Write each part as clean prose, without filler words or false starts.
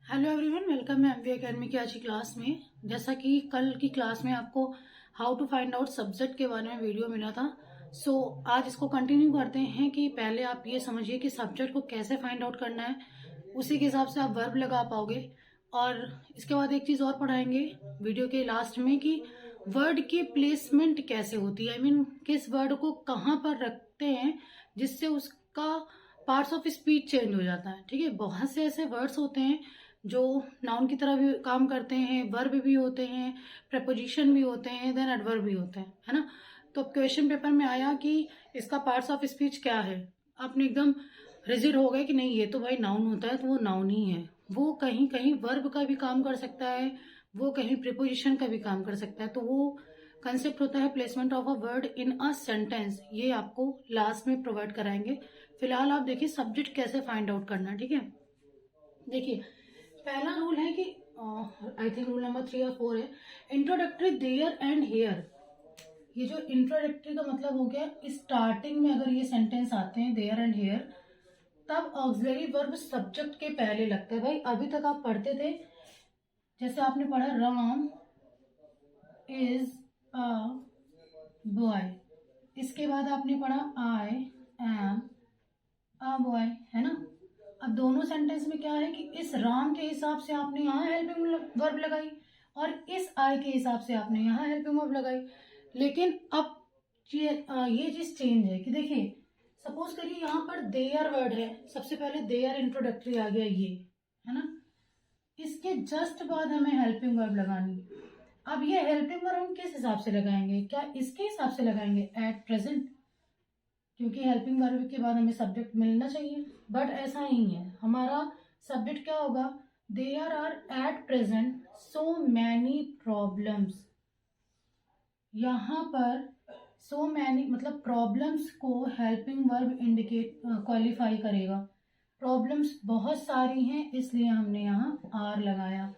Hello everyone, welcome है MBA academy की आज की क्लास में। जैसा कि कल की क्लास में आपको how to find out subject के बारे में वीडियो मिला था, आज इसको कंटिन्यू करते हैं कि पहले आप ये समझिए कि सब्जेक्ट को कैसे फाइंड आउट करना है, उसी के हिसाब से आप वर्ब लगा पाओगे। और इसके बाद एक चीज और पढ़ाएंगे वीडियो के लास्ट में कि वर्ड की प्लेसमेंट कैसे होती है, आई मीन किस वर्ड को कहाँ पर रखते हैं जिससे उसका पार्ट्स ऑफ स्पीच चेंज हो जाता है। ठीक है, बहुत से ऐसे वर्ड्स होते हैं जो नाउन की तरह भी काम करते हैं, वर्ब भी होते हैं, प्रपोजिशन भी होते हैं, देन एडवर्ब भी होते हैं, है ना। तो क्वेश्चन पेपर में आया कि इसका पार्ट्स ऑफ स्पीच क्या है, आपने एकदम रिजिड हो गए कि नहीं ये तो भाई नाउन होता है, तो वो नाउन ही है। वो कहीं कहीं वर्ब का भी काम कर सकता है, वो कहीं प्रिपोजिशन का भी काम कर सकता है। तो वो कंसेप्ट होता है placement of a word in a sentence, ये आपको लास्ट में प्रोवाइड कराएंगे। फिलहाल आप देखिए सब्जेक्ट कैसे फाइंड आउट करना है। ठीक है, देखिए पहला रूल है कि आई थिंक रूल नंबर 3 और 4 है, इंट्रोडक्टरी देयर एंड हेयर। ये जो इंट्रोडक्टरी का मतलब हो गया, स्टार्टिंग में अगर ये सेंटेंस आते हैं देयर एंड हेयर, तब ऑक्सिलरी वर्ब सब्जेक्ट के पहले लगता है। भाई अभी तक आप पढ़ते थे, जैसे आपने पढ़ा राम इज अ बॉय, इसके बाद आपने पढ़ा आई एम अ बॉय, है ना। अब दोनों सेंटेंस में क्या है कि इस राम के हिसाब से आपने यहाँ हेल्पिंग वर्ब लगाई और इस आई के हिसाब से आपने यहाँ हेल्पिंग वर्ब लगाई। लेकिन अब ये चीज चेंज है कि देखिए सपोज करिए यहाँ पर देयर वर्ड है, सबसे पहले देयर इंट्रोडक्टरी आ गया ये, है ना। इसके जस्ट बाद हमें हेल्पिंग वर्ब लगानी। अब ये हेल्पिंग वर्ब हम किस हिसाब से लगाएंगे, क्या इसके हिसाब से लगाएंगे एट प्रेजेंट, क्योंकि हेल्पिंग वर्ब के बाद हमें सब्जेक्ट मिलना चाहिए। बट ऐसा नहीं है, हमारा सब्जेक्ट क्या होगा, there are at present so many problems. यहाँ पर सो मैनी मतलब प्रॉब्लम्स को हेल्पिंग वर्ब इंडिकेट क्वालिफाई करेगा। प्रॉब्लम्स बहुत सारी हैं, इसलिए हमने यहाँ आर लगाया।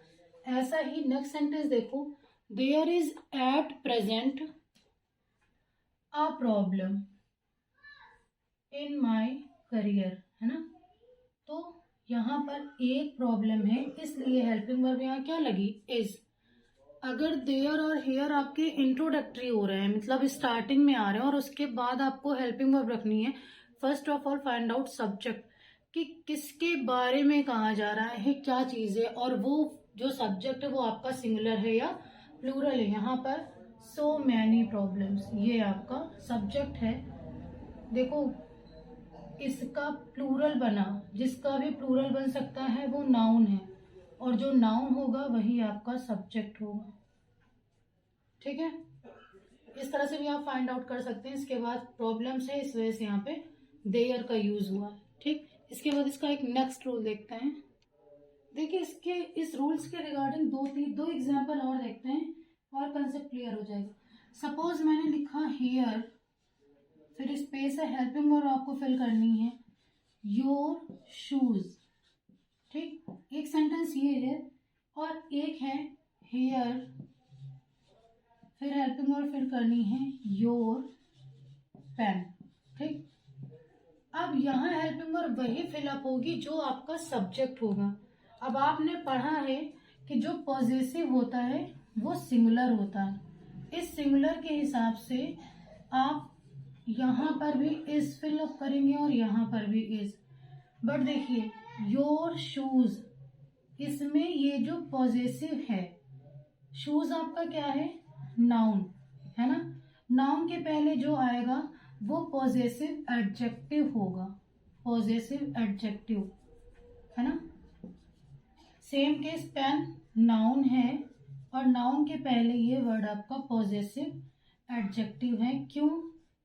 ऐसा ही नेक्स्ट सेंटेंस देखो, there is at present a problem in my career, है ना। तो यहाँ पर एक प्रॉब्लम है, इसलिए हेल्पिंग वर्ब यहाँ क्या लगी, इज। अगर देयर और हेयर आपके इंट्रोडक्टरी हो रहे हैं, मतलब स्टार्टिंग में आ रहे हैं, और उसके बाद आपको हेल्पिंग वर्ब रखनी है, first of all find out subject कि किसके बारे में कहा जा रहा है, क्या चीज है, और वो जो सब्जेक्ट है वो आपका सिंगुलर है या प्लूरल है। यहाँ पर सो मैनी प्रॉब्लम्स ये आपका सब्जेक्ट है। देखो इसका प्लूरल बना, जिसका भी प्लूरल बन सकता है वो नाउन है, और जो नाउन होगा वही आपका सब्जेक्ट होगा। ठीक है, इस तरह से भी आप फाइंड आउट कर सकते हैं। इसके बाद प्रॉब्लम्स है, इस वजह से यहाँ पे देयर का यूज हुआ है। ठीक, इसके बाद इसका एक नेक्स्ट रूल देखते हैं। देखिए इसके इस रूल्स के रिगार्डिंग दो एग्जाम्पल और देखते हैं और कंसेप्ट क्लियर हो जाएगा। सपोज मैंने लिखा हेयर, फिर स्पेस है, हेल्पिंग वर्ब आपको फिल करनी है योर शूज। ठीक, एक सेंटेंस ये है और एक है हेयर, फिर हेल्पिंग वर्ब फिल करनी है योर पेन। ठीक, अब यहाँ हेल्पिंग वर्ब वही फिलअप होगी जो आपका सब्जेक्ट होगा। अब आपने पढ़ा है कि जो पॉजेसिव होता है वो सिंगुलर होता है, इस सिंगुलर के हिसाब से आप यहाँ पर भी इज फिलअप करेंगे और यहाँ पर भी इज। बट देखिए योर शूज, इसमें ये जो पॉजेसिव है, शूज आपका क्या है, नाउन, है ना। नाउन के पहले जो आएगा वो पॉजेसिव एडजेक्टिव होगा, पॉजेसिव एडजेक्टिव, है ना। सेम केस पेन नाउन है और नाउन के पहले ये वर्ड आपका पॉजेसिव एडजेक्टिव है। क्यों,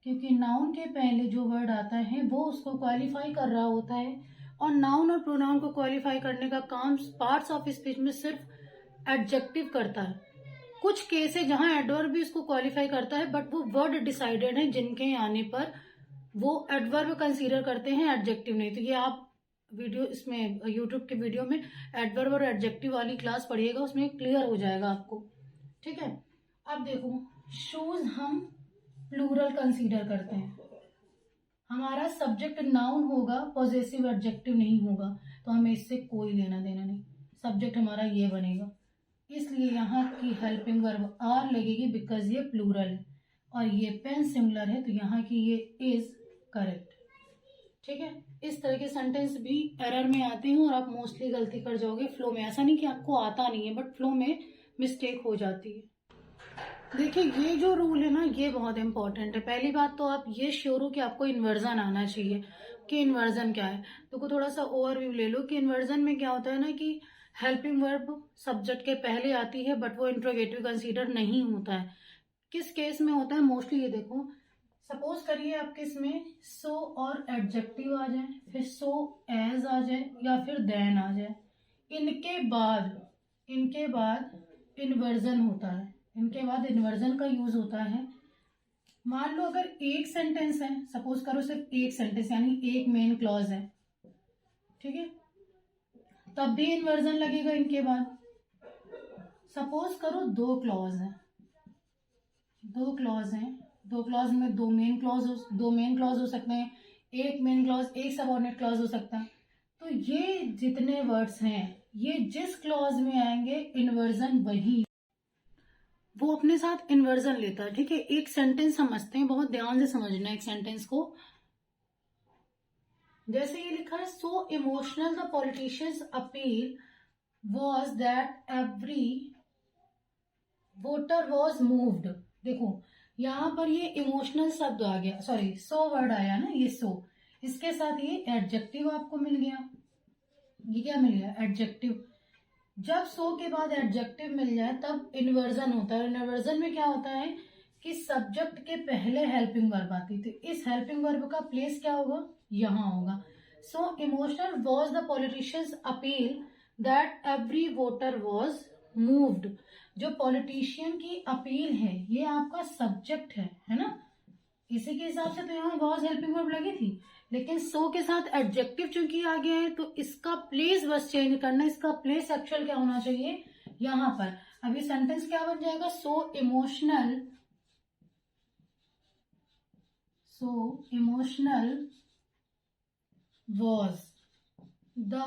क्योंकि नाउन के पहले जो वर्ड आता है वो उसको क्वालिफाई कर रहा होता है, और नाउन और प्रोनाउन को क्वालिफाई करने का काम पार्ट्स ऑफ स्पीच में सिर्फ एडजेक्टिव करता है। कुछ केस है जहां एडवर्ब भी उसको क्वालिफाई करता है, बट वो वर्ड डिसाइडेड है जिनके आने पर वो एडवर्ब कंसीडर करते हैं, एडजेक्टिव नहीं। तो ये आप वीडियो इसमें यूट्यूब के वीडियो में एडवर्ब और एडजेक्टिव वाली क्लास पढ़िएगा, उसमें क्लियर हो जाएगा आपको। ठीक है, अब देखो शूज हम प्लूरल कंसीडर करते हैं, हमारा सब्जेक्ट नाउन होगा, पॉजेसिव एडजेक्टिव नहीं होगा, तो हमें इससे कोई लेना देना नहीं। सब्जेक्ट हमारा ये बनेगा, इसलिए यहाँ की हेल्पिंग वर्ब आर लगेगी बिकॉज ये प्लूरल है और ये पेन सिंगुलर है, तो यहाँ की ये इज करेक्ट। ठीक है, इस तरह के सेंटेंस भी एरर में आते हैं और आप मोस्टली गलती कर जाओगे फ्लो में। ऐसा नहीं कि आपको आता नहीं है, बट फ्लो में मिस्टेक हो जाती है। देखिए ये जो रूल है ना, ये बहुत इंपॉर्टेंट है। पहली बात तो आप ये श्योर हो कि आपको इन्वर्जन आना चाहिए कि इन्वर्जन क्या है। तो थोड़ा सा ओवरव्यू ले लो कि इन्वर्जन में क्या होता है ना कि हेल्पिंग वर्ब सब्जेक्ट के पहले आती है बट वो इंट्रोगेटिव कंसीडर नहीं होता है। किस केस में होता है मोस्टली, ये देखो सपोज करिए आपके इसमें सो और एडजेक्टिव आ जाए, फिर सो एज आ जाए या फिर देन आ जाए, इनके बाद इन्वर्जन होता है, इनके बाद इन्वर्जन का यूज होता है। मान लो अगर एक सेंटेंस है, सपोज करो सिर्फ एक सेंटेंस यानी एक मेन क्लॉज है, ठीक है, तब भी इन्वर्जन लगेगा इनके बाद। सपोज करो दो क्लॉज हैं, दो क्लॉज में दो मेन क्लॉज हो सकते हैं, एक मेन क्लॉज एक सबऑर्डिनेट क्लॉज हो सकता है। तो ये जितने वर्ड्स हैं ये जिस क्लॉज में आएंगे इन्वर्जन वही, वो अपने साथ इन्वर्जन लेता है। ठीक है, एक सेंटेंस समझते हैं, बहुत ध्यान से समझना एक सेंटेंस को। जैसे ये लिखा है so emotional the politicians appeal was that every voter was moved. देखो यहां पर ये इमोशनल शब्द आ गया, सॉरी सो वर्ड आया ना, ये सो, इसके साथ ये एडजेक्टिव आपको मिल गया। ये क्या मिल गया? एडजेक्टिव। जब सो के बाद एडजेक्टिव मिल जाए तब इन्वर्जन होता है। इन्वर्जन में क्या होता है कि सब्जेक्ट के पहले हेल्पिंग वर्ब आती, तो इस हेल्पिंग वर्ब का प्लेस क्या होगा? यहां होगा। So emotional was the politicians appeal that every voter was moved. जो पॉलिटिशियन की अपील है ये आपका सब्जेक्ट है ना, इसी के हिसाब से तो यहाँ वॉज हेल्पिंग वर्ब लगी थी, लेकिन सो के साथ एडजेक्टिव चूंकि आ गया है तो इसका प्लेस बस चेंज करना। इसका प्लेस एक्चुअल क्या होना चाहिए? यहां पर। अब ये सेंटेंस क्या बन जाएगा? So emotional was the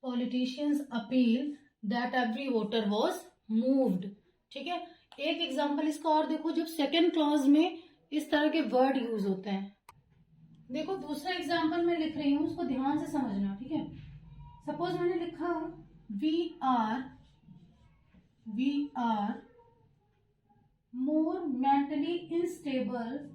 politicians appeal that every voter was moved. ठीक है, एक एग्जांपल इसका और देखो, जब सेकेंड क्लॉज में इस तरह के वर्ड यूज होते हैं। देखो दूसरा एग्जांपल मैं लिख रही हूं, उसको ध्यान से समझना। ठीक है, सपोज मैंने लिखा we are more mentally unstable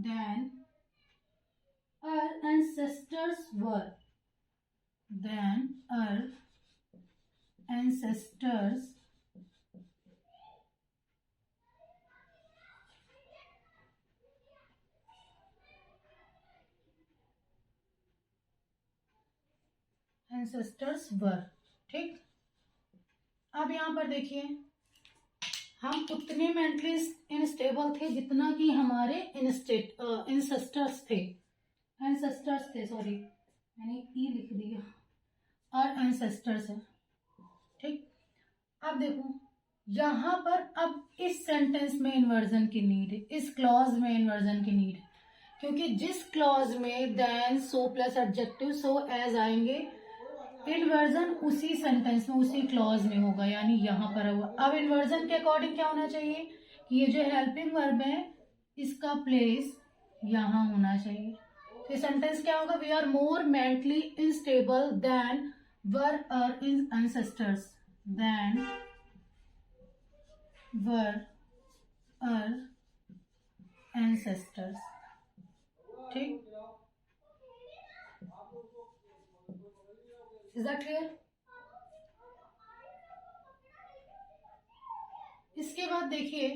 than our ancestors were. ancestors were। ठीक, अब यहां पर देखिए हम उतने मेंटली इनस्टेबल थे जितना कि हमारे एंसेस्टर्स थे, सॉरी मैंने ई लिख दिया, और एंसेस्टर्स है। ठीक, अब देखो यहां पर अब इस सेंटेंस में इन्वर्जन की नीड है, इस क्लॉज में इन्वर्जन की नीड है, क्योंकि जिस क्लॉज में then so plus adjective so as आएंगे इन्वर्जन उसी सेंटेंस में उसी क्लॉज में होगा, यानी यहां पर होगा। अब इन्वर्जन के अकॉर्डिंग क्या होना चाहिए कि ये जो हेल्पिंग वर्ब है इसका प्लेस यहां होना चाहिए। तो सेंटेंस क्या होगा? We are more mentally unstable than were our ancestors, ठीक, इज दैट क्लियर? इसके बाद देखिए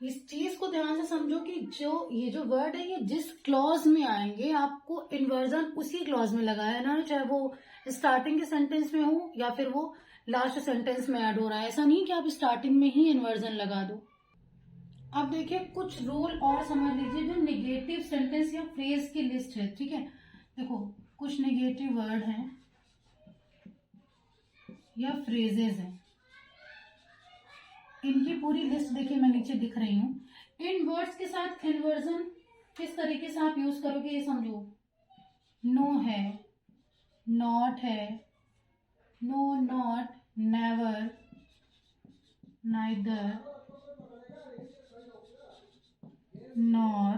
इस चीज को ध्यान से समझो कि ये जो वर्ड है ये जिस क्लॉज में आएंगे आपको इन्वर्जन उसी क्लॉज में लगाया ना, चाहे वो स्टार्टिंग के सेंटेंस में हो या फिर वो लास्ट सेंटेंस में ऐड हो रहा है। ऐसा नहीं कि आप स्टार्टिंग में ही इन्वर्जन लगा दो। अब देखिए कुछ रूल और समझ लीजिए, जो नेगेटिव सेंटेंस या फ्रेज की लिस्ट है, ठीक है। देखो कुछ नेगेटिव वर्ड हैं या फ्रेजेस हैं, इनकी पूरी लिस्ट देखिए मैं नीचे दिख रही हूं। इन वर्ड्स के साथ इन्वर्जन किस तरीके से आप यूज करोगे ये समझो। नो है, नॉट है, no not, never, neither, nor,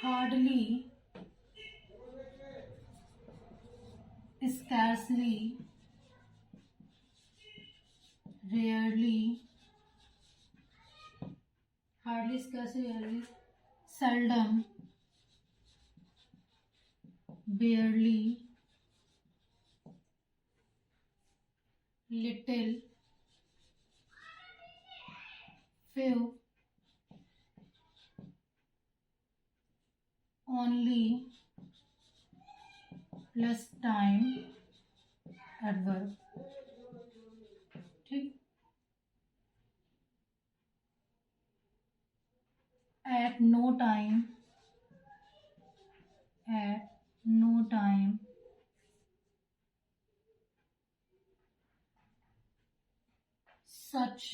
hardly, scarcely, rarely, hardly, scarcely, rarely, seldom, barely, little, few, only, plus time, adverb, ठीक। at no time, at no time, such,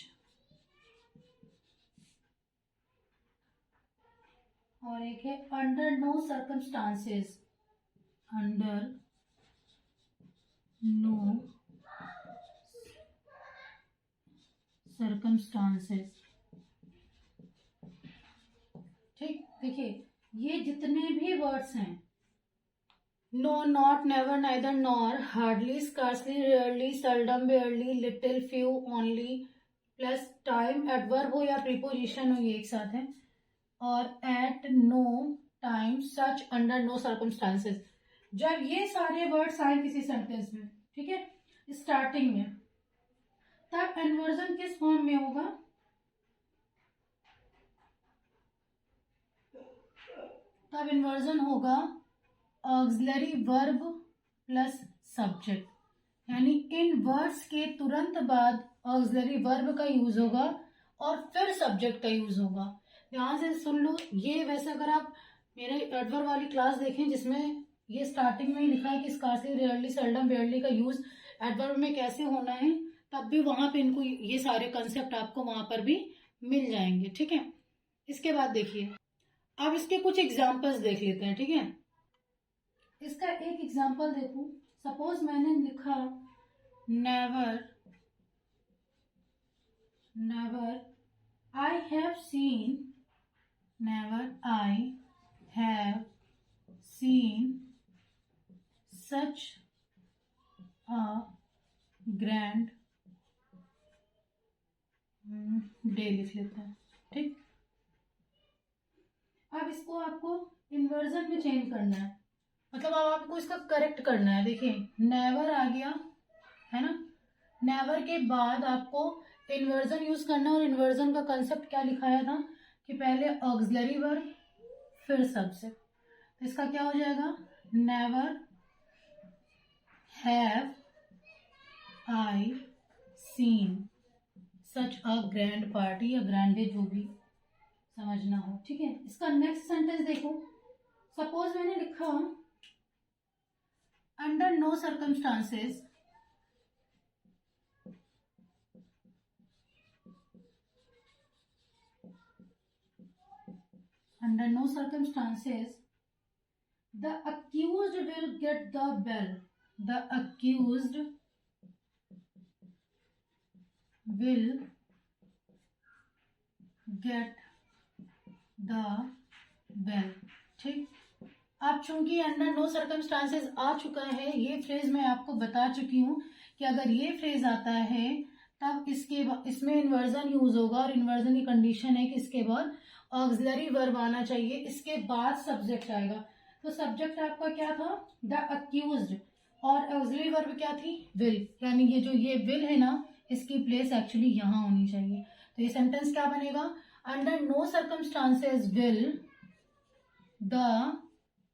और एक है under no circumstances, under no circumstances, ठीक। देखिए ये जितने भी words हैं, no, not, never, neither, nor, hardly, scarcely, rarely, seldom, barely, little, few, only, plus time, adverb हो या प्रीपोजिशन हो, ये एक साथ है। और at no time, such, under no circumstances. जब ये सारे वर्ड्स आए किसी सेंटेंस में, ठीक है, स्टार्टिंग में, तब इन्वर्जन किस फॉर्म में होगा? तब इन्वर्जन होगा ऑक्सिलरी वर्ब प्लस सब्जेक्ट, यानी इन वर्ड्स के तुरंत बाद ऑक्सिलरी वर्ब का यूज होगा और फिर सब्जेक्ट का यूज होगा। ध्यान से सुन लो, ये वैसे अगर आप मेरे एडवर्ब वाली क्लास देखें जिसमें ये स्टार्टिंग में ही लिखा है कि स्कार्सली, रेयरली, सेल्डम, बेयरली का यूज एडवर्ब में कैसे होना है, तब भी वहां पे इनको ये सारे कंसेप्ट आपको वहां पर भी मिल जाएंगे, ठीक है। इसके बाद देखिए, अब इसके कुछ एग्जाम्पल्स देख लेते हैं, ठीक है। इसका एक एग्जाम्पल देखो, सपोज मैंने लिखा never, never I have seen, never I have seen such a grand day, लिख लेते हैं, ठीक। अब इसको आपको इन्वर्जन में चेंज करना है, मतलब अब आपको इसका करेक्ट करना है। देखिए नेवर आ गया है ना, नेवर के बाद आपको इन्वर्जन यूज करना है, और इन्वर्जन का कंसेप्ट क्या लिखाया था कि पहले ऑक्सिलरी वर्ब फिर सब्जेक्ट। तो इसका क्या हो जाएगा, never have I seen such a grand party या ग्रैंड डे, जो भी समझना हो, ठीक है। इसका नेक्स्ट सेंटेंस देखो, सपोज मैंने लिखा under no circumstances, under no circumstances the accused will get the bell, the accused will get the bell, ठीक। अब चूंकि अंडर नो सर्कमस्टांसेस आ चुका है, ये फ्रेज मैं आपको बता चुकी हूं कि अगर ये फ्रेज आता है तब इसमें इन्वर्जन यूज होगा, और इन्वर्जन की कंडीशन है कि इसके बाद ऑक्सिलरी वर्ब आना चाहिए, इसके बाद सब्जेक्ट आएगा। तो सब्जेक्ट आपका क्या था, द अक्यूज्ड, और ऑक्सिलरी वर्ब क्या थी, विल, यानी ये जो ये विल है ना, इसकी प्लेस एक्चुअली यहां होनी चाहिए। तो ये सेंटेंस क्या बनेगा, under no circumstances will the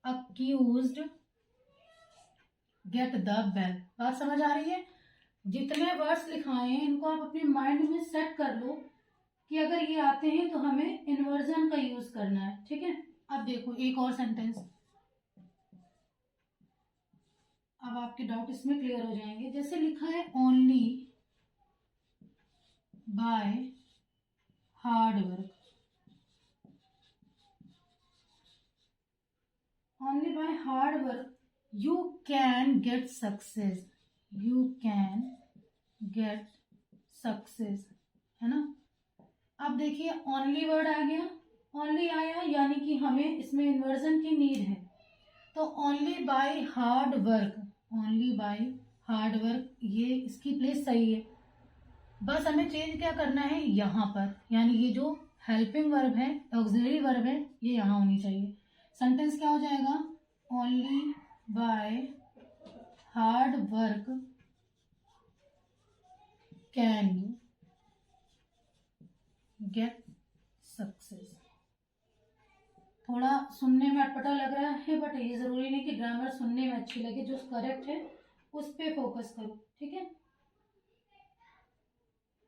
accused get the bail. बात समझ आ रही है? जितने वर्ड्स लिखाए हैं इनको आप अपने माइंड में सेट कर लो कि अगर ये आते हैं तो हमें इन्वर्जन का यूज करना है। ठीक है, अब देखो एक और सेंटेंस, अब आपके डाउट इसमें क्लियर हो जाएंगे। जैसे लिखा है only by hard work, only by hard work you can get success, you can get success, है ना। अब देखिए ओनली वर्ड आ गया, ओनली आया यानी कि हमें इसमें इन्वर्जन की नीड है। तो only by hard work, only by hard work, ये इसकी प्लेस सही है। बस हमें चेंज क्या करना है यहाँ पर, यानी ये जो हेल्पिंग वर्ब है, ऑक्सिलरी वर्ब है, ये यहाँ होनी चाहिए। सेंटेंस क्या हो जाएगा, only by hard work can you get success. थोड़ा सुनने में अटपटा लग रहा है बट ये जरूरी नहीं कि ग्रामर सुनने में अच्छी लगे, जो करेक्ट है उस पे फोकस करो। ठीक है,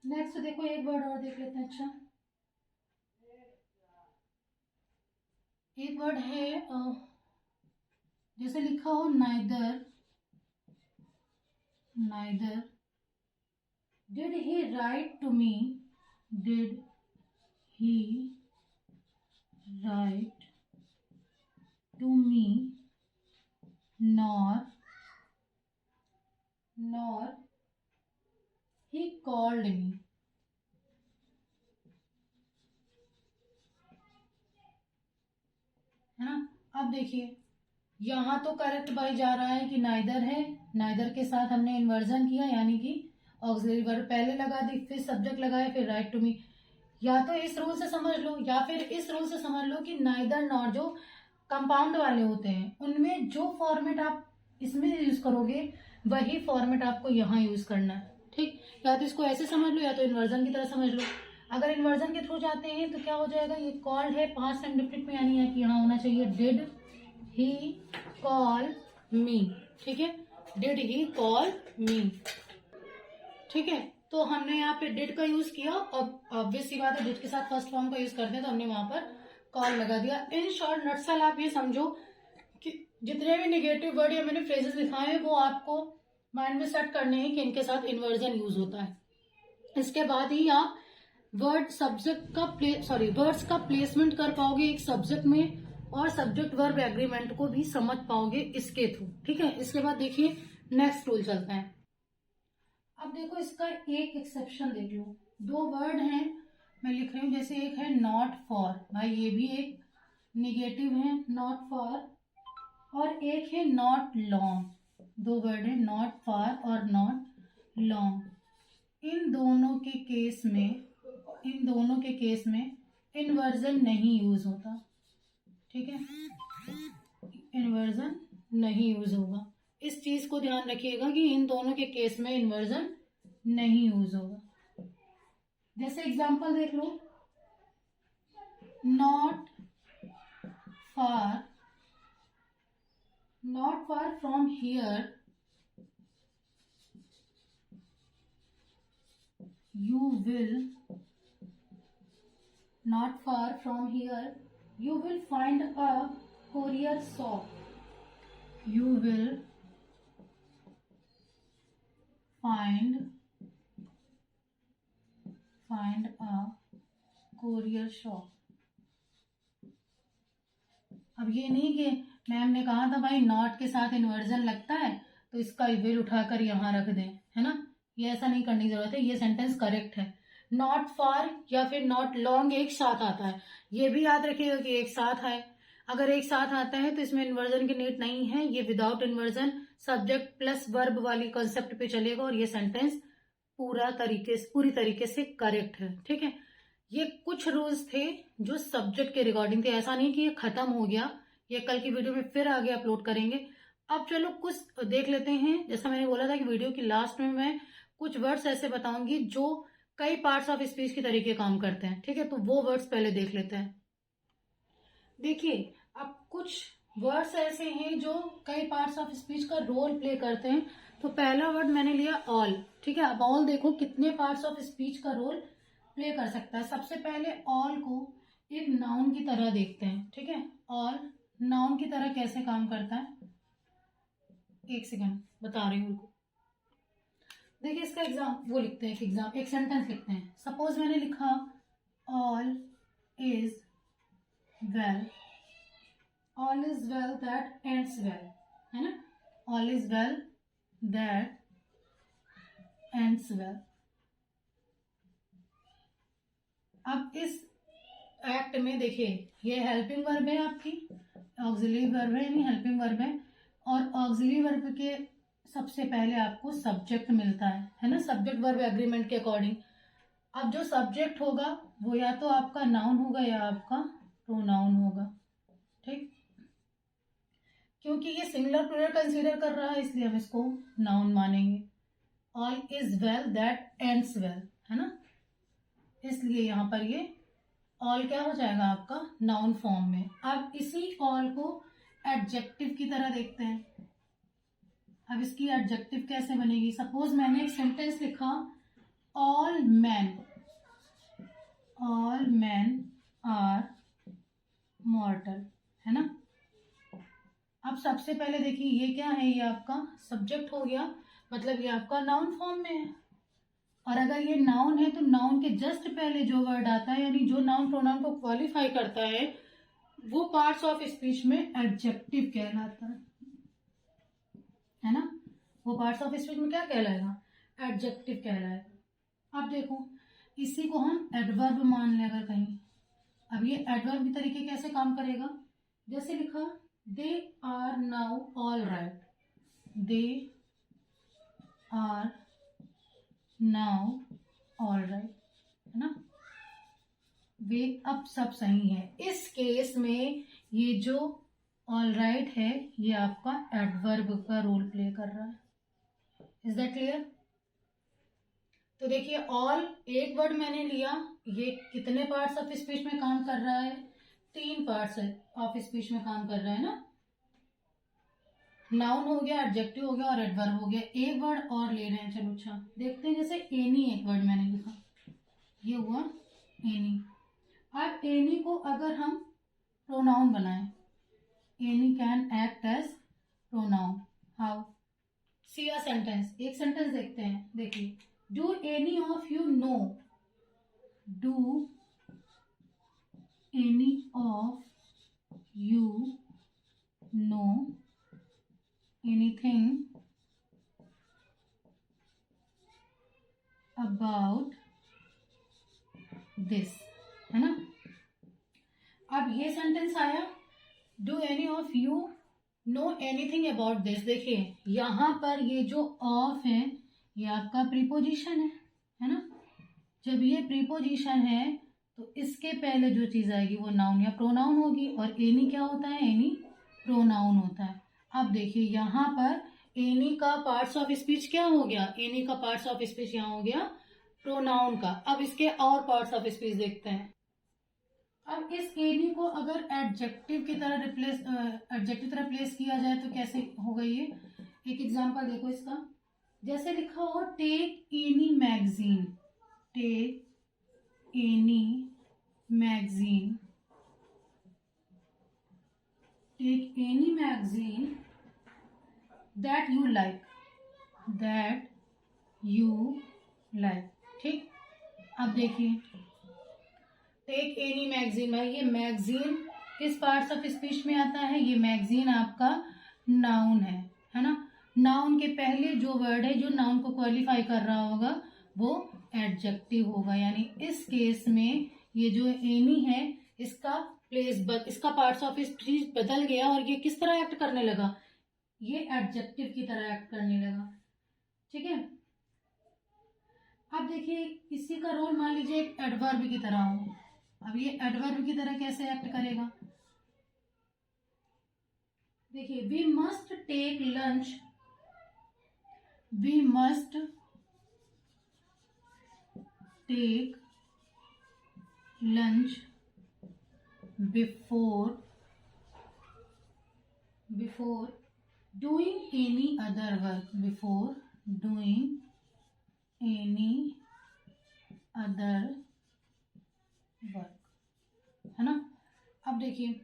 नेक्स्ट देखो एक वर्ड और देख लेते हैं। अच्छा, एक वर्ड है जैसे लिखा हो neither, neither did he write to me, did he write to me, nor he called me, है ना। अब देखिए यहाँ तो करेक्ट बाई जा रहा है कि नाइदर है, नाइदर के साथ हमने इन्वर्जन किया यानी कि ऑक्सिलरी वर्ब पहले लगा दी, फिर सब्जेक्ट लगाया, फिर राइट टू मी। या तो इस रूल से समझ लो या फिर इस रूल से समझ लो कि नाइदर नॉर जो कंपाउंड वाले होते हैं उनमें जो फॉर्मेट आप इसमें यूज करोगे वही फॉर्मेट आपको यहाँ यूज करना है। ठीक, या तो इसको ऐसे समझ लो या तो इन्वर्जन की तरह समझ लो। अगर इन्वर्जन के थ्रू जाते हैं तो क्या हो जाएगा, ये कॉल्ड है पास्ट टाइम डिफिनिट में, यानी है कि यहाँ होना चाहिए डिड ही कॉल मी। ठीक है, डिड ही कॉल मी। ठीक है, तो हमने यहाँ पे डिड का यूज किया और ऑब्वियस सी बात है डिड के साथ फर्स्ट फॉर्म का यूज करते हैं तो हमने वहां पर कॉल लगा दिया। इन शॉर्ट नटसल आप ये समझो कि जितने भी निगेटिव वर्ड या मैंने फ्रेजेस लिखाए हैं वो आपको माइंड में सेट करने हैं कि इनके साथ इन्वर्जन यूज होता है। इसके बाद ही आप वर्ड सब्जेक्ट का वर्ड्स का प्लेसमेंट कर पाओगे एक सब्जेक्ट में और सब्जेक्ट वर्ब एग्रीमेंट को भी समझ पाओगे इसके थ्रू। ठीक है, इसके बाद देखिए नेक्स्ट रूल चलता है। अब देखो इसका एक एक्सेप्शन देख लो, दो वर्ड हैं मैं लिख रही हूँ, जैसे एक है नॉट फॉर, भाई ये भी एक निगेटिव है नॉट फॉर, और एक है नॉट लॉन्ग, दो वर्ड है नॉट फॉर और नॉट लॉन्ग। इन दोनों के केस में इन्वर्जन नहीं यूज होता। ठीक है, इन्वर्जन नहीं यूज होगा, इस चीज को ध्यान रखिएगा कि इन दोनों के केस में इन्वर्जन नहीं यूज होगा। जैसे एग्जांपल देख लो, not far from here you will, not far from here you will find a courier shop, you will find a courier shop। अब ये नहीं कि मैम ने कहा था भाई नॉट के साथ इन्वर्जन लगता है तो इसका विल उठाकर यहाँ रख दें, है ना, ये ऐसा नहीं करने की जरूरत है, ये सेंटेंस करेक्ट है। नॉट फार या फिर नॉट लॉन्ग एक साथ आता है, ये भी याद रखिएगा कि एक साथ है। अगर एक साथ आता है तो इसमें इन्वर्जन की नीड नहीं है, ये without inversion subject plus verb वाली कॉन्सेप्ट पे चलेगा और ये सेंटेंस पूरी तरीके से करेक्ट है। ठीक है, ये कुछ रूल्स थे जो सब्जेक्ट के रिगार्डिंग थे, ऐसा नहीं कि ये खत्म हो गया, ये कल की वीडियो में फिर आगे अपलोड करेंगे। अब चलो कुछ देख लेते हैं, जैसा मैंने बोला था कि वीडियो की लास्ट में मैं कुछ वर्ड्स ऐसे बताऊंगी जो कई पार्ट्स ऑफ स्पीच की तरीके काम करते हैं। ठीक है, तो वो वर्ड्स पहले देख लेते हैं। देखिए अब कुछ वर्ड्स ऐसे हैं जो कई पार्ट्स ऑफ स्पीच का रोल प्ले करते हैं, तो पहला वर्ड मैंने लिया ऑल, ठीक है। अब ऑल देखो कितने पार्ट्स ऑफ स्पीच का रोल प्ले कर सकता है। सबसे पहले ऑल को एक नाउन की तरह देखते हैं, ठीक है। ऑल नाउन की तरह कैसे काम करता है, एक सेकंड बता रही हूँ उनको। देखिए इसका वो लिखते हैं, एक सेंटेंस लिखते हैं। सपोज मैंने लिखा all is well, all is well that ends well, है ना। All is well that ends well. अब इस एक्ट में देखिए ये हेल्पिंग वर्ब है आपकी, ऑक्सिलरी वर्ब है, यानी हेल्पिंग वर्ब है। और ऑक्सिलरी वर्ब के सबसे पहले आपको सब्जेक्ट मिलता है ना, सब्जेक्ट वर्ब एग्रीमेंट के अकॉर्डिंग। अब जो सब्जेक्ट होगा वो या तो आपका नाउन होगा या आपका प्रोनाउन होगा, ठीक। क्योंकि ये सिंगुलर प्लूरल कंसीडर कर रहा है इसलिए हम इसको नाउन मानेंगे। All is well that ends well, है ना, इसलिए यहां पर ये ऑल क्या हो जाएगा आपका नाउन फॉर्म में। अब इसी ऑल को एडजेक्टिव की तरह देखते हैं। अब इसकी एडजेक्टिव कैसे बनेगी। सपोज मैंने एक सेंटेंस लिखा ऑल मैन आर मॉर्टल, है ना। अब सबसे पहले देखिए ये क्या है, ये आपका सब्जेक्ट हो गया, मतलब ये आपका नाउन फॉर्म में है। और अगर ये नाउन है तो नाउन के जस्ट पहले जो वर्ड आता है, यानी जो नाउन प्रोनाउन को क्वालिफाई करता है, वो पार्ट्स ऑफ स्पीच में एडजेक्टिव कहलाता है ना। वो पार्ट्स ऑफ स्पीच में क्या कहलाएगा, एडजेक्टिव कहलाएगा। अब देखो इसी को हम एडवर्ब मान लें अगर कहीं। अब ये एडवर्ब की तरीके कैसे काम करेगा, जैसे लिखा they are now all right, they are now all right, है ना, वे अब सब सही है। इस केस में ये जो ऑल राइट है ये आपका एडवर्ब का रोल प्ले कर रहा है। Is that clear. तो देखिए ऑल एक वर्ड मैंने लिया, ये कितने पार्ट्स ऑफ स्पीच में काम कर रहा है, 3 पार्ट्स ऑफ स्पीच में काम कर रहा है ना। नाउन हो गया, एडजेक्टिव हो गया और एडवर्ब हो गया। एक वर्ड और ले रहे हैं, चलो अच्छा देखते हैं। जैसे एनी एक वर्ड मैंने लिखा, ये हुआ एनी। अब एनी को अगर हम प्रोनाउन बनाएं, any can act as pronoun, how. See a sentence, एक सेंटेंस देखते हैं। देखिए do any of you know, do any of you know anything about this, है ना। अब ये सेंटेंस आया do any of you know anything about this. देखिए यहां पर ये जो ऑफ है ये आपका प्रीपोजिशन है ना। जब ये प्रीपोजिशन है तो इसके पहले जो चीज आएगी वो नाउन या प्रोनाउन होगी। और एनी क्या होता है, एनी प्रोनाउन होता है। अब देखिए यहाँ पर एनी का पार्ट्स ऑफ स्पीच क्या हो गया, एनी का पार्ट्स ऑफ स्पीच यहाँ हो गया प्रोनाउन का। अब इसके और पार्ट्स ऑफ स्पीच देखते हैं। अब इस एनी को अगर एडजेक्टिव की तरह प्लेस किया जाए तो कैसे होगा ये। एक एग्जांपल देखो इसका, जैसे लिखा हो take any magazine, take any magazine, take any magazine that you like, that you like, ठीक। अब देखिए टेक एनी मैगजीन, भाई ये मैगजीन किस पार्ट्स ऑफ स्पीच में आता है, ये मैगजीन आपका नाउन है ना। नाउन के पहले जो वर्ड है जो नाउन को क्वालिफाई कर रहा होगा वो एडजेक्टिव होगा। यानी इस केस में ये जो एनी है इसका इसका पार्ट्स ऑफ स्पीच बदल गया और ये किस तरह एक्ट करने लगा, ये एडजेक्टिव की तरह एक्ट करने लगा, ठीक है। अब देखिए इसी का रोल मान लीजिए एक एडवर्ब की तरह हो। अब ये एडवर्ब की तरह कैसे एक्ट करेगा, देखिए we must take lunch, we must take lunch before doing any other work, before doing any other work, है ना। अब देखिए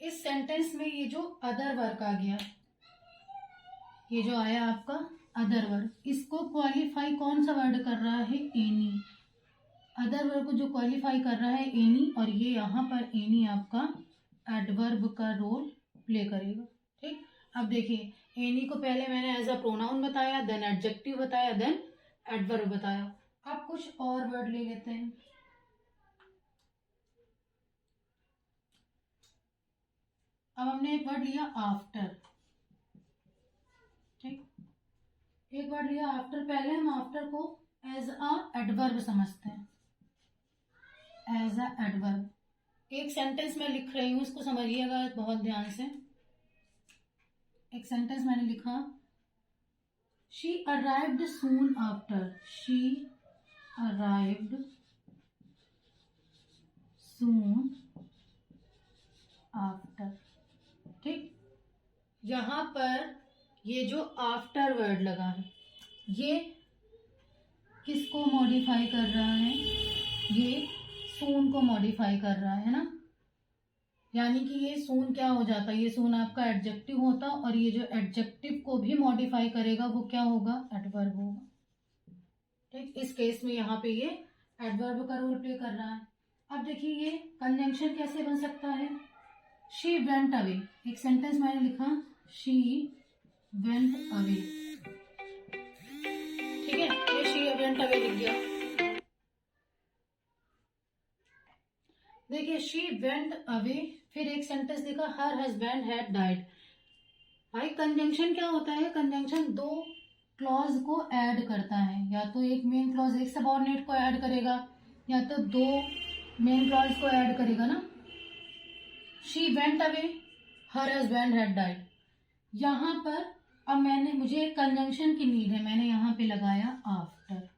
इस सेंटेंस में ये जो अदर वर्क आ गया, ये जो आया आपका अदर वर्क, इसको क्वालिफाई कौन सा वर्ड कर रहा है, एनी। अदर वर्क को जो क्वालिफाई कर रहा है एनी, और ये यहाँ पर एनी आपका एडवर्ब का रोल प्ले करेगा। ठीक, अब देखिए एनी को पहले मैंने एज अ प्रोनाउन बताया, देन एडजेक्टिव बताया, देन एडवर्ब बताया। अब कुछ और वर्ड ले लेते हैं। अब हमने एक वर्ड लिया आफ्टर, ठीक, एक वर्ड लिया आफ्टर। पहले हम आफ्टर को एज अ एडवर्ब समझते हैं, एज अ एडवर्ब। एक सेंटेंस मैं लिख रही हूं, इसको समझिएगा बहुत ध्यान से। एक सेंटेंस मैंने लिखा, she arrived soon after, she arrived soon after. ठीक, यहां पर ये जो आफ्टर वर्ड लगा है, ये किसको मॉडिफाई कर रहा है, ये सून को मॉडिफाई कर रहा है ना। यानी कि ये सून क्या हो जाता है, ये सून आपका एडजेक्टिव होता, और ये जो एडजेक्टिव को भी मॉडिफाई करेगा वो क्या होगा, एडवर्ब होगा। ठीक, इस केस में यहाँ पे ये एडवर्ब का रोल प्ले कर रहा है। अब देखिए ये कंजंक्शन कैसे बन सकता है, शी वेंट अवे। एक सेंटेंस मैंने लिखा, शी वेंट अवे, ठीक है, ये शी वेंट अवे लिख दिया। देखिए शी वेंट अवे, फिर एक सेंटेंस देखा, हर हस्बैंड हैड डाइड। भाई कंजंक्शन क्या होता है, कंजंक्शन दो क्लॉज को ऐड करता है, या तो एक मेन क्लॉज एक सबऑर्डिनेट को ऐड करेगा, या तो दो मेन क्लॉज को ऐड करेगा ना। She went away, her husband had died. यहां पर अब मुझे एक कंजंक्शन की नीड है, मैंने यहां पे लगाया आफ्टर,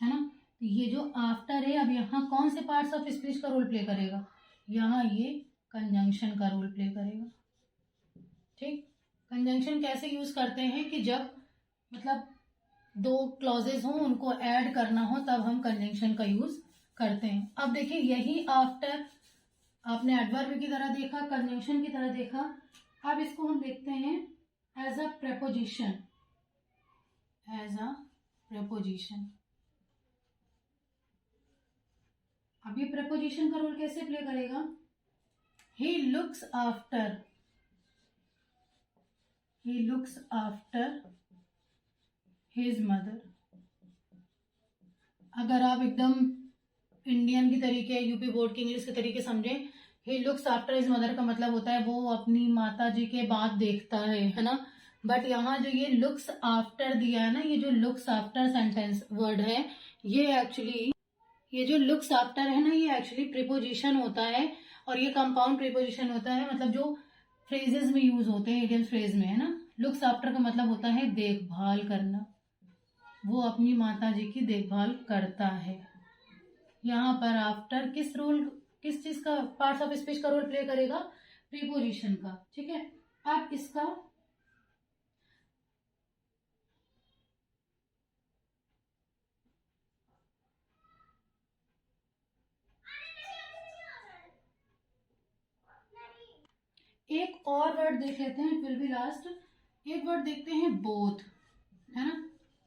है ना। तो ये जो आफ्टर है, अब यहाँ कौन से पार्ट्स ऑफ स्पीच का रोल प्ले करेगा, यहाँ ये कंजंक्शन का रोल प्ले करेगा। ठीक, कंजंक्शन कैसे यूज करते हैं कि जब मतलब दो क्लॉजेज हो, उनको ऐड करना हो, तब हम कंजंक्शन का यूज करते हैं। अब देखिए यही आफ्टर आपने एडवर्ब की तरह देखा, कंजंक्शन की तरह देखा। अब इसको हम देखते हैं as a preposition, as a preposition. अब ये प्रेपोजिशन का रोल कैसे प्ले करेगा, he looks after, he looks after his mother. अगर आप एकदम इंडियन की तरीके, यूपी बोर्ड की इंग्लिश के तरीके समझे, ही लुक्स आफ्टर हिज मदर का मतलब होता है वो अपनी माता जी के बाद देखता है ना। बट यहाँ जो ये लुक्स आफ्टर दिया है ना, ये जो लुक्स आफ्टर सेंटेंस वर्ड है, ये एक्चुअली, ये जो लुक्स आफ्टर है ना, ये एक्चुअली प्रीपोजिशन होता है, और ये कंपाउंड प्रीपोजिशन होता है, मतलब जो फ्रेजेस में यूज होते हैं, इडियम फ्रेज में, है ना। लुक्स आफ्टर का मतलब होता है देखभाल करना, वो अपनी माता जी की देखभाल करता है। यहाँ पर आफ्टर किस चीज का, पार्ट्स ऑफ स्पीच का रोल प्ले करेगा, प्रीपोजिशन का। ठीक है, अब इसका एक और वर्ड देख लेते हैं, इट विल बी लास्ट। एक वर्ड देखते हैं बोथ, है ना।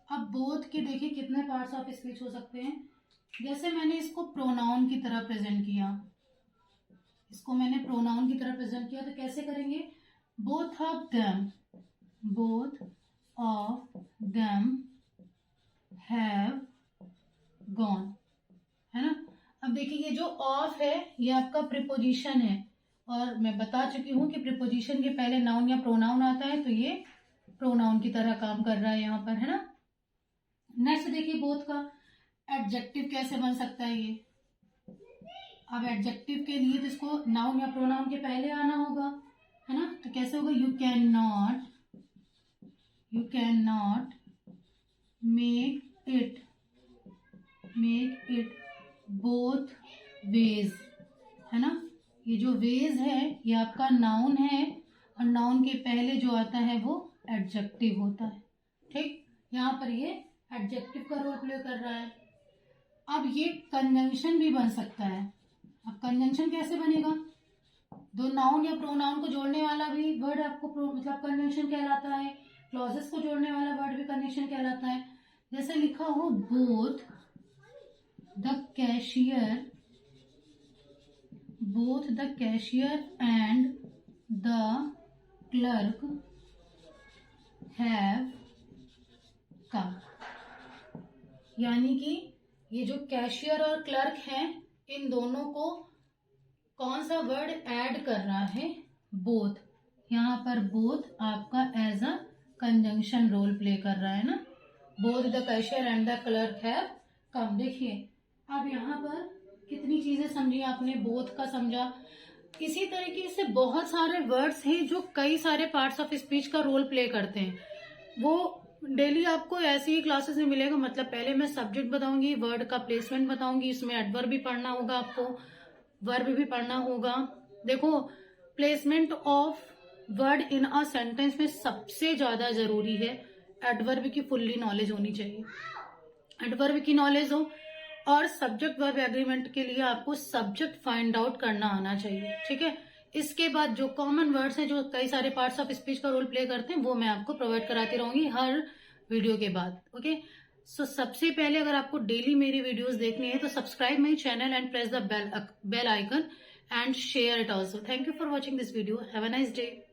अब बोथ के देखिए कितने पार्ट्स ऑफ स्पीच हो सकते हैं। जैसे मैंने इसको प्रोनाउन की तरह प्रेजेंट किया, इसको मैंने प्रोनाउन की तरह प्रेजेंट किया, तो कैसे करेंगे, both of them, both of them have gone, है ना। अब देखिए ये जो ऑफ है ये आपका प्रीपोजिशन है, और मैं बता चुकी हूं कि प्रीपोजिशन के पहले नाउन या प्रोनाउन आता है, तो ये प्रोनाउन की तरह काम कर रहा है यहाँ पर, है ना। नेक्स्ट देखिए बोथ का एडजेक्टिव कैसे बन सकता है ये। अब एडजेक्टिव के लिए तो इसको नाउन या प्रोनाउन के पहले आना होगा, है ना। तो कैसे होगा, you can not make it both ways, है ना। ये जो वेज है ये आपका नाउन है, और नाउन के पहले जो आता है वो एडजेक्टिव होता है। ठीक, यहाँ पर ये एडजेक्टिव का रोल प्ले कर रहा है। अब ये कंजंक्शन भी बन सकता है। अब कंजंक्शन कैसे बनेगा? दो नाउन या प्रोनाउन को जोड़ने वाला भी वर्ड आपको मतलब कंजंक्शन कहलाता है। क्लॉजेस को जोड़ने वाला वर्ड भी कंजंक्शन कहलाता है। जैसे लिखा हो both the cashier and the clerk have कम। यानी कि ये जो कैशियर और क्लर्क हैं, इन दोनों को कौन सा वर्ड ऐड कर रहा है? बोथ। यहाँ पर बोथ आपका as a conjunction role play कर रहा है ना। Both the cashier and the clerk have come. देखिए अब यहाँ पर कितनी चीजें समझी आपने, बोथ का समझा। इसी तरीके से बहुत सारे वर्ड्स हैं जो कई सारे पार्ट्स ऑफ स्पीच का रोल प्ले करते हैं। वो डेली आपको ऐसी ही क्लासेस में मिलेगा। मतलब पहले मैं सब्जेक्ट बताऊंगी, वर्ड का प्लेसमेंट बताऊंगी, इसमें एडवर्ब भी पढ़ना होगा आपको, वर्ब भी पढ़ना होगा। देखो, placement of word in a sentence में सबसे ज्यादा जरूरी है एडवर्ब की फुल्ली नॉलेज होनी चाहिए। एडवर्ब की नॉलेज हो और सब्जेक्ट वर्ब एग्रीमेंट के लिए आपको सब्जेक्ट फाइंड आउट करना आना चाहिए। ठीक है, इसके बाद जो कॉमन वर्ड्स हैं जो कई सारे पार्ट्स ऑफ स्पीच का रोल प्ले करते हैं वो मैं आपको प्रोवाइड कराती रहूंगी हर वीडियो के बाद। ओके, सो सबसे पहले अगर आपको डेली मेरी वीडियोस देखनी है तो subscribe my channel and press the bell icon and share it also. Thank you for watching this video. Have a nice day.